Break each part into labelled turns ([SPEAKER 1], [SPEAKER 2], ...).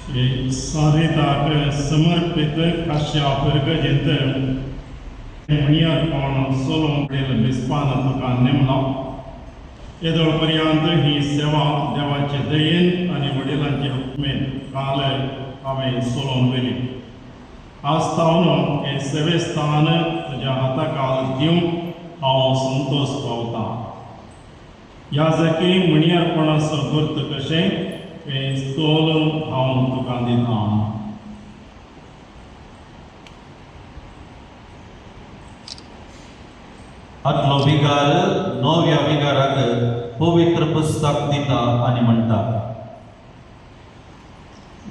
[SPEAKER 1] सारेदाक समर्पित खाशा परगजेंत मणियारपण सोलोंकडील बिस्पान तुका नेमला येदोळ पर्यंत ही सेवा देवाचे दयेन आनी वडिलांचे हुकमेन काल हांवें सोलोवन वेली. आज तावन हे सेवेस्तान तुज्या हाताकाल दिवंक हांव संतोश पावतां. याजकी मणियारपणाचो गुर्त कशें हें स्तोल हांव तुका दितां.
[SPEAKER 2] आदलो विगार नव्या विगाराक पवित्र पुस्तक दिता आनी म्हणटा,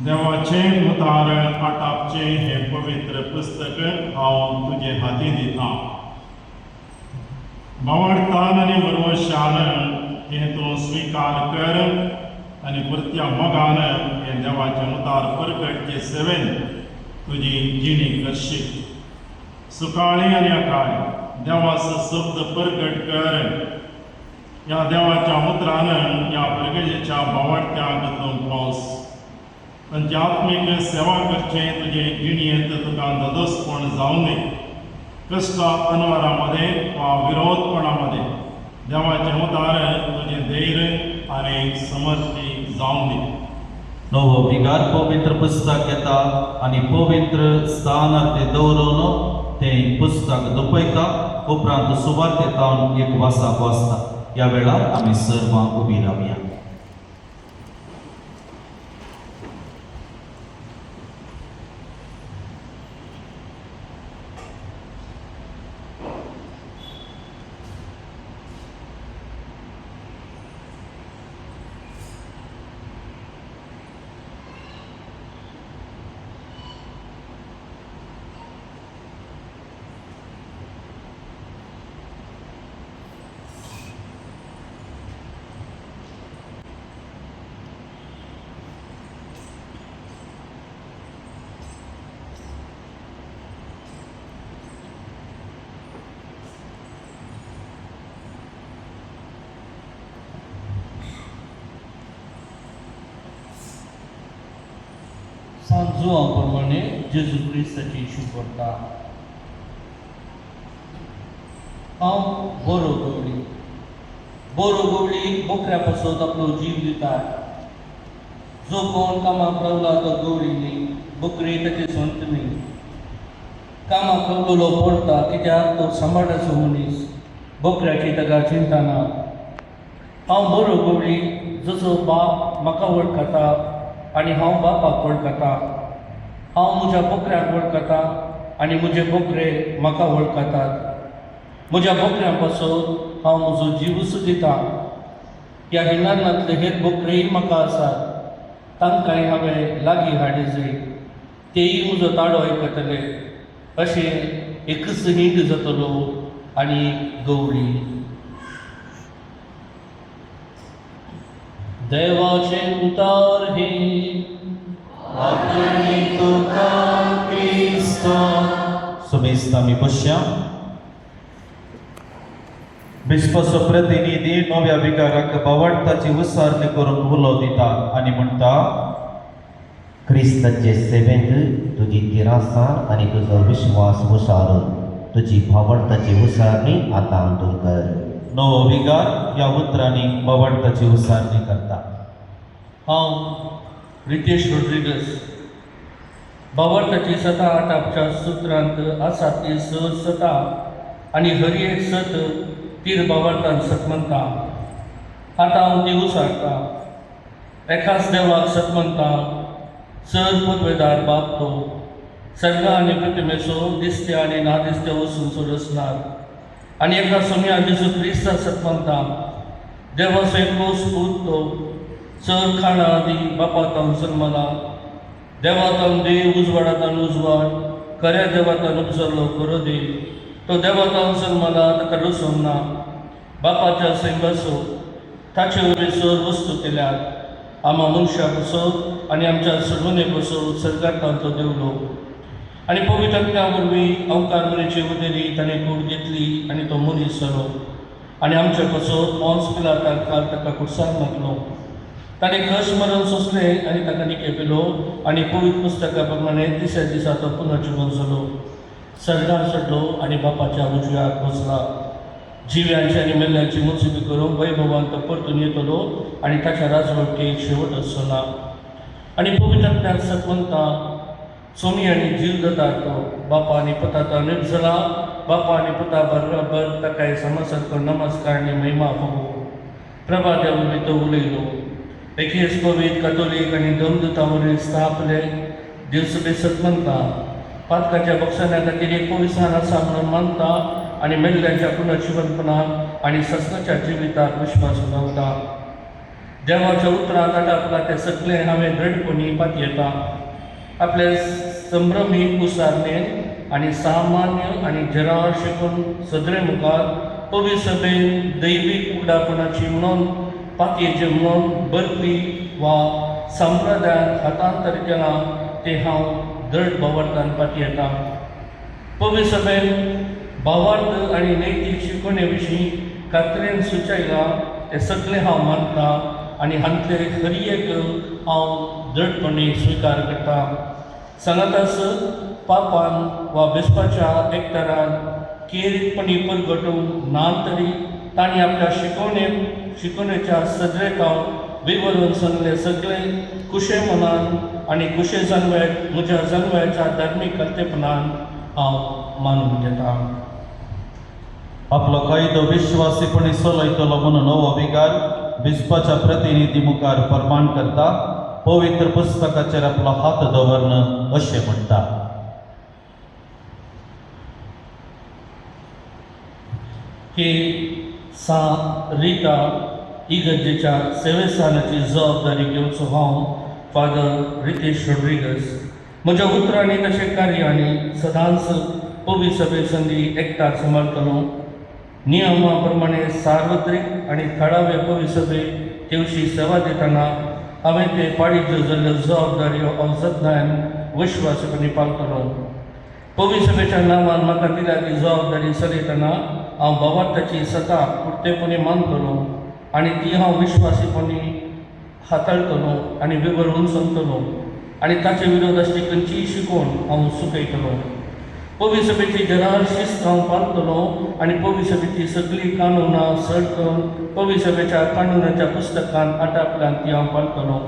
[SPEAKER 1] देवाचे मुतार आटापचे हे पवित्र पुस्तक हांव तुजे हाती दितां. बावडतान आनी बरवशान हे तूं स्विकार कर आनी परत्या मोगान हे देवाचे मुतार परगटचे सेवेन तुजी जिणी करशीत. सुकाळी आनी अकाळी देवाचो शब्द परगट कर. ह्या देवाच्या मुद्रान ह्या परगजेच्या बावडत्याक तूं पावस. तांची आत्मीक सेवा करचें तुजे जिणयेंत तुका धदोसपण जावं दी. कष्ट अनवरामध्ये वा विरोधपणामध्ये देवाचे मुतार तुजें धैर्य आनी समर्थी जावं दी.
[SPEAKER 2] नवो विगार पवित्र पुस्तक घेता आनी पवित्र स्थानार ते दवरून तें पुस्तक दुपयता. उपरांत सुवात येतावन एक वासाक वाचता. ह्या वेळार आमी सर्वां उबी रावया.
[SPEAKER 3] सांजुआ प्रमाणे जेजू क्रिस्ताची इशू करता. हांव बरो गवळी बोकऱ्या पासत आपलो जीव दिता. जो कोण कामाक रावला तो गवळी न्ही, बोकरी ताची संत न्ही. कामाक रावलेलो पडटा कित्याक तो सांबाळाचो मनीस. बोकऱ्याची ताका चिंता ना. हांव बरो गवळी, जसो बाप म्हाका वळखता आनी हांव बापाक वळखता. हांव म्हज्या बोकऱ्याक वळखता आनी म्हजे बोकरे म्हाका वळखतात. म्हज्या बोकऱ्यां पासत हांव म्हजो जिवूच दिता. ह्या हिंडांतले हेर बोकरेय म्हाका आसात. तांकांय हांवें लागीं हाडले जाय. तेय म्हजो ताडो आयकतले. अशें एकच हिंड जातलो आनी गवळी. देवाचे उतार हे
[SPEAKER 2] सुमेस्ता मी पश्या बिस्पाचो प्रतिनिधी नव्या विगाराक बावडताची उसारणी करून उलो दिता आनी म्हणटा,
[SPEAKER 4] क्रिस्ताचे सेवेंत तुजी तिरासार आनी तुजो विश्वास उसारून तुजी बावडताची उसारणी आतां तूं कर.
[SPEAKER 2] नवो विगार ह्या उतरांनी बावडताची उसारणी करता.
[SPEAKER 3] हांव रितेश रोड्रिगस बावडताची सता आटापच्या सुत्रांत आसा ती सता आनी हरी एक सत तीर बावडतान सत म्हणटा. आतां हांव ती उसारता. एकाच देवाक सत म्हणटा. चड पदवेदार बाप तो. सर्गा आनी प्रतिमेचो दिसते आनी नादिसते वस्तूंचो रचणार. आनी एका सोम्या जेजू क्रिस्ता सत म्हणटा. देवाचो एकलोच पूत तो. चड खाणा आदी बापातान जल्मला. देवातान देव उजवाडातान उजवाड. खऱ्या देवातान उपजल्लो खरो देव. तो देवातान जल्मला ताका रसून ना. बापाच्या सैंगासो ताचे वयसर वस्तू केल्यात. आम्हा मनशाक बसत आनी आमच्या सर्वने बसत सर्गांतान तो देवलो. आनी पवित्र आत्म्या वरवीं अवकार मनीचे उदेरी ताणें कूड घेतली आनी तो मनीस जालो. आनी आमच्या बसत पोंस पिलाताक काल ताका खुर्सार मागलो. ताणें कश मरण सोंसलें आनी ताका निके पेलो आनी पवित्र पुस्तका प्रमाणे तिसऱ्या दिसा तो पुनर्जिवन जालो, सर्गार चडलो आनी बापाच्या उजव्यार बसला. जिव्यांची आनी मेल्ल्यांची मुजती करून वैभवान तो परतून येतलो आनी ताच्या राजवटीक शेवट आसचो ना. आनी पवित्रांतल्यान सतवंता सोमी आनी जीव जाता तो बापा आनी पुता तो निर्जला, बापा आनी पुता बरोबर ताकाय समसत करून नमस्कार आनी महिमा फोगो. प्रभा देव तो उलयलो. एकेच पवित्र कातोलीक आनी धर्मदुता वरवीं स्थापले देवसभे सतमंता पातकाच्या बक्षाण्या खातीर एक पवित्रान आसा म्हणून मानता आनी मेल्ल्यांच्या पुनर्जिवनपणाक आनी सस्नाच्या जिविताक विश्वास उडवता. देवाच्या उतरांत आटापला ते सगळे हांवें दृढपणी पातयेता. आपले संभ्रमीक उसारणेन आनी सामान्य आनी जरार शिकून सदरे मुखार पवित्र सभेन दैवीक उडापणाची म्हणून पातयेचे म्हणून बरपी वा संप्रदायान हातांतर केला ते हांव दृढ भावार्थान पातयेता. पवित्र सभेन भावार्थ आनी नैतीक शिकवणे विशीं खात्रेन सुचयला ते सगळे हांव मानता आनी हांतले खरयेक हांव दृढपणे स्विकार करता. सांगातास पापान वा बेसपाच्या एकठारान केरीतपणी परगटूंक ना तरी तांणी आपल्या शिकवणेच्या सदरेकांव विवरून सांगले सगळे कुशे मनान आनी कुशे जानवेत म्हज्या जानवेच्या धार्मीक कर्तेपणान हांव मानून घेता.
[SPEAKER 2] आपलो कायदो विश्वासीपणी चलयतलो म्हणून नवो विकार बिस्पाच्या प्रतिनिधी मुखार फर्माण करता. पवित्र पुस्तकाचेर आपलो हात दवरन अशें म्हणटा.
[SPEAKER 3] ही रिता इगर्जेच्या सेवेस्थानाची जबाबदारी घेवचो हांव फादर रितेश रोड्रिगस म्हज्या उतरांनी तशें कार्यांनी सदांच पवित्र सभे संदी एकठांय सांबाळटलो. नियमा प्रमाणे सार्वत्रीक आनी थळावे पवित्र सभे तेवशी सेवा दितना हांवें ते पाडीच्यो जाल्ल्यो जबाबदाऱ्यो हांव सदांच विश्वासपणी पाळटलो. पवित्र सभेच्या नांवान म्हाका दिल्या ती जबाबदारी चलयतना हांव भावार्थाची सता पुर्तेपणी मानतलो आनी ती हांव विश्वासीपणी हाताळटलो आनी विवरून सांगतलो आनी ताचे विरोध आसली खंयचीय शिकवण हांव सुकयतलो. पवित्र सभेची जरार शिस्त हांव पाळटलो आनी पवित्र सभेची सगळीं कानुनां सड करून पवित्र सभेच्या कानुनाच्या पुस्तकांत आटापल्यान ती हांव पाळटलो.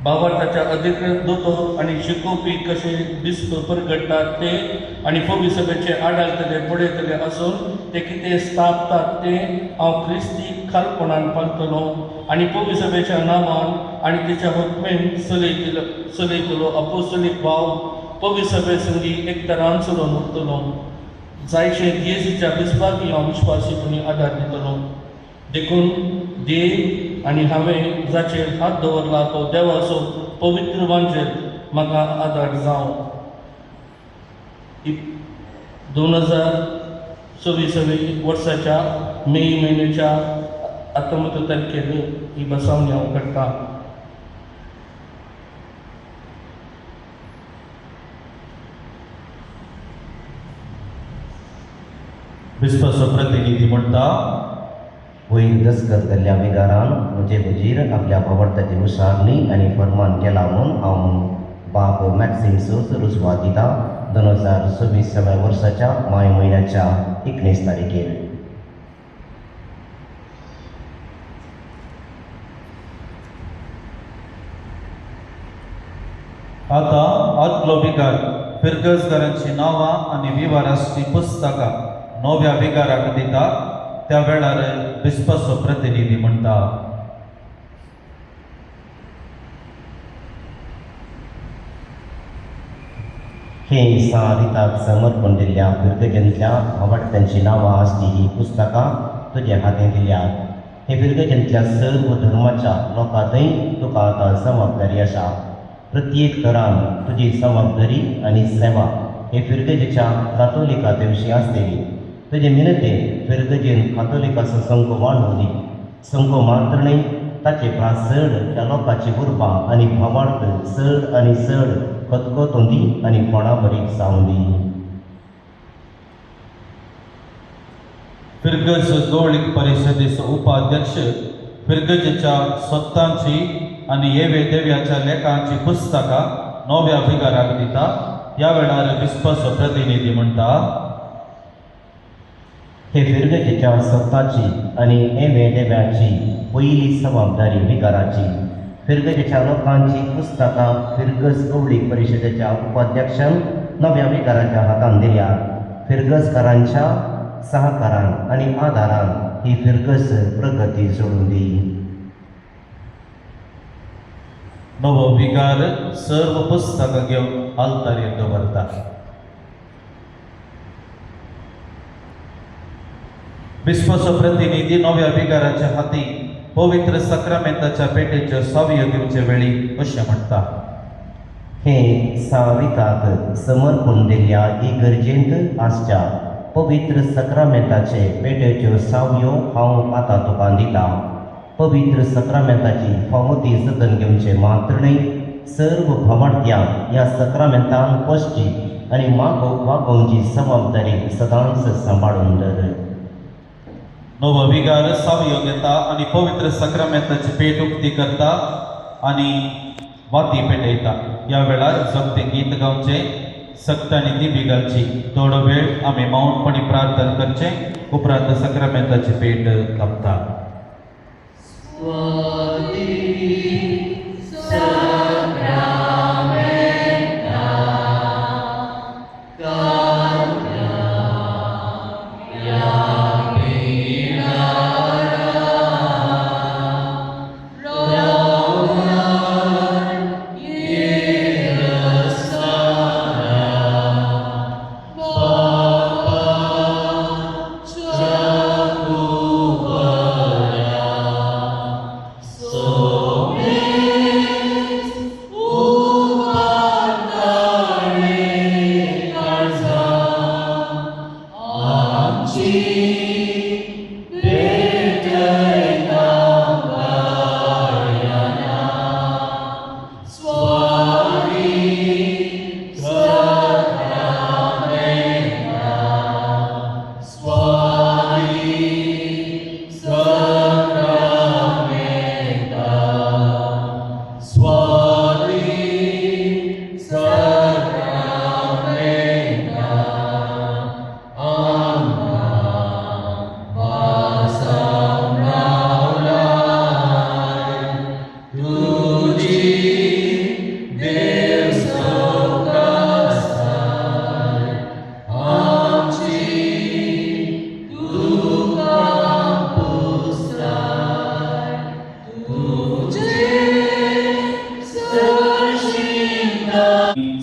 [SPEAKER 3] भावार्थाच्या अधिकृत दोतोर आनी शिकोवपी कशे दिसतो परगडटात ते आनी पवित्र सभेचे आडायतले पळयतले आसून ते कितें स्थापतात ते हांव क्रिस्ती खालपणान पाळटलो आनी पवित्र सभेच्या नांवान आनी तिच्या हुकमेन चलयतलो अपोस्तलीक भाव पवित्र सभे संगी एकठारान चलोवन उरतलो. जायशे जेजूच्या बिस्पाकी हांव विश्वासीपणी आदार दितलो. देखून देव आनी हांवें जाचेर हात दवरला तो देवाचो पवित्र वांजेर म्हाका आदार जावं. 2024 वर्साच्या मे म्हयन्याच्या 19 तारखेर ही बसावणी हांव करता.
[SPEAKER 2] बिस्पाचो प्रतिनिधी म्हणटा.
[SPEAKER 4] वयर दसखत केल्ल्या विगारान म्हजे हुजीर आपल्या भावार्थाची उसारणी आनी फर्मान केला म्हूण हांव बाब मॅक्सिमस रुजवात दिता 2026 वर्साच्या माय म्हयन्याच्या 19 तारखेर.
[SPEAKER 2] आतां आदलो विकार फिरगजगारांची नांवां आनी विवाराची पुस्तकां नव्या विगाराक दिता. त्या वेळार बिस्पाचो प्रतिनिधी म्हणटा.
[SPEAKER 4] हे रिताक समर्पण दिल्ल्या फिरगजेंतल्या आवडट्यांची नांवां आसली ही पुस्तकां तुजे हातीन दिल्यात. हे फिरगजेंतल्या सर्व धर्माच्या लोकांतय तुका आतां जबाबदारी आसा. प्रत्येक तरान तुजी जबाबदारी आनी सेवा हे फिरगजेच्या कातोलिका दिवशी आसतली. तुजे मिनतेन फिरगजेन कातोलिकाचो संको वाडोवली. संको मात्र न्हय ताचे चड त्या लोकांची उर्बा आनी भावार्थ चड आनी चड खतखतोंदी आनी कोणाबरीक जावं दी.
[SPEAKER 2] फिरगज गवळीक परिशदेचो उपाध्यक्ष फिरगजेच्या स्वतांची आणि येवे देव्याच्या लेखांची पुस्तकां नव्या भिगाराक दिता. या वेळार विस्वासो प्रतिनिधी म्हणटा,
[SPEAKER 4] हे फिरगतीच्या स्वताची आणि हे देव्याची पयली जबाबदारी विकाराची. फिरगतीच्या लोकांची पुस्तकां फिरगस कवळीक परिशदेच्या उपाध्यक्षान नव्या विकाराच्या हातान दिल्यात. फिरगसकारांच्या सहकारान आणि आदारान ही फिरगस प्रगती सोडून दी.
[SPEAKER 2] नवो विगार सर्व पुस्तकां घेवन आल्तारेर दवरता. विस्वासो प्रतिनिधी नव्या विगाराच्या हाती पवित्र सक्रामेंताच्या पेटेच्यो सावयो दिवचे वेळी अशें म्हणटा,
[SPEAKER 4] हे साविकाक समर्पण दिल्ल्या इगर्जेंत आसच्या पवित्र सक्रामेंताचे पेटेच्यो सावयो हांव आतां तुका दिता. पवित्र सक्रामेंताची फावती जतन घेवचे मात्र न्हय, सर्व भमडत्यांक ह्या सक्रामेंतान पश्ची आनी वागोवची जबाबदारी सदांच सांबाळून दर.
[SPEAKER 2] नवो विगार सावयो घेता आणि पवित्र सक्रामेंताची पेट उक्ती करता आणि वाती पेटयता. या वेळार जगते गीत गावचे, सक्तांनी दिबी घालची. थोडो वेळ आमी मौनपणी प्रार्थना करचे, उपरांत सक्रामेंताची पेट कापता.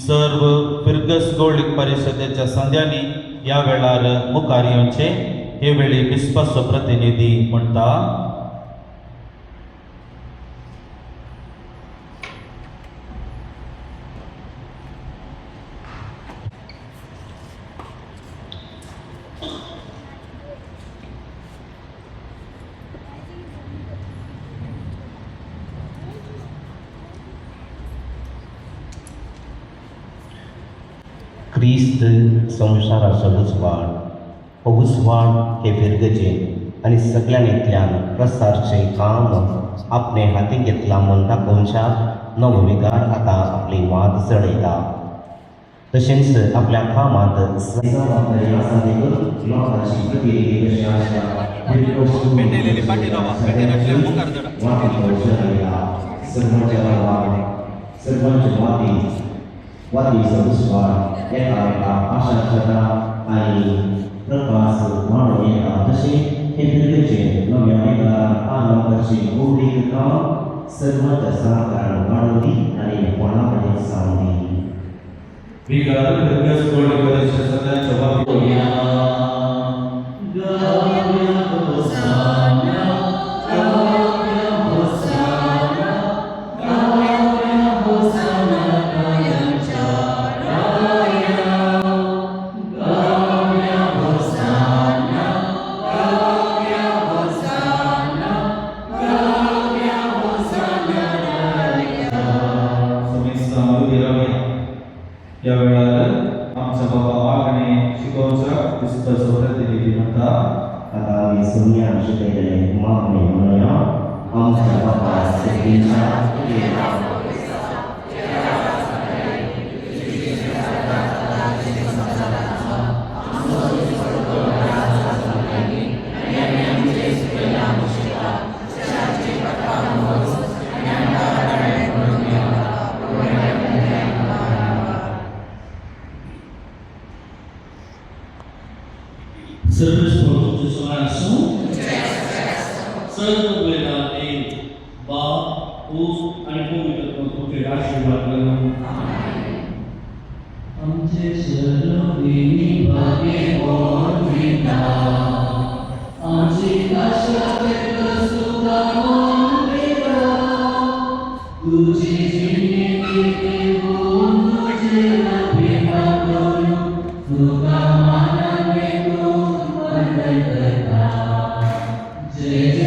[SPEAKER 2] सर्व फिरगस गोल्ड परिषदेच्या संध्यांनी या वेळार मुखार येवचे. हे वेळी विस्वासो प्रतिनिधी म्हणटा,
[SPEAKER 4] क्रिस्त संसाराचो उजवाड हे फिरगजेन आनी सगळ्यांतल्यान प्रसारचे काम आपणे हाती घेतला म्हूण दाखोवच्या नवो विगार आतां आपली वाद चडयता. तशेंच आपल्या कामांत वादीचो विस्वास एका आशा श्रद्धा आनी प्रकाश वाडोवन येता. तशें हे फिरगेचेर नव्या विगारान आरंभ करची भौतीक काम सर्वांच्या सहकारान वाडोवली आनी कोणा कडेन सांगली.
[SPEAKER 2] विगार फिरगस गोल्ड परिषदेच्या या वेळार आमचा बाबा मागणे शिकोवचा विस्वासो प्रतिनिधी म्हणटा,
[SPEAKER 4] आता आमी सुन्यान शिकयलेले मागणे म्हणया. आमच्या बाबा सगळीच्या
[SPEAKER 5] Servus langsung. Serta berarti Bapa, आणि पवित्र तुझे आशीर्वाद करो. आमचे सर्व भागे और पिता आमची आशा व्यक्त सुद्धा पिता तुझी जिंदगी गुण तुझे अभिमान करू तुका मानाने तू वंदन करता जय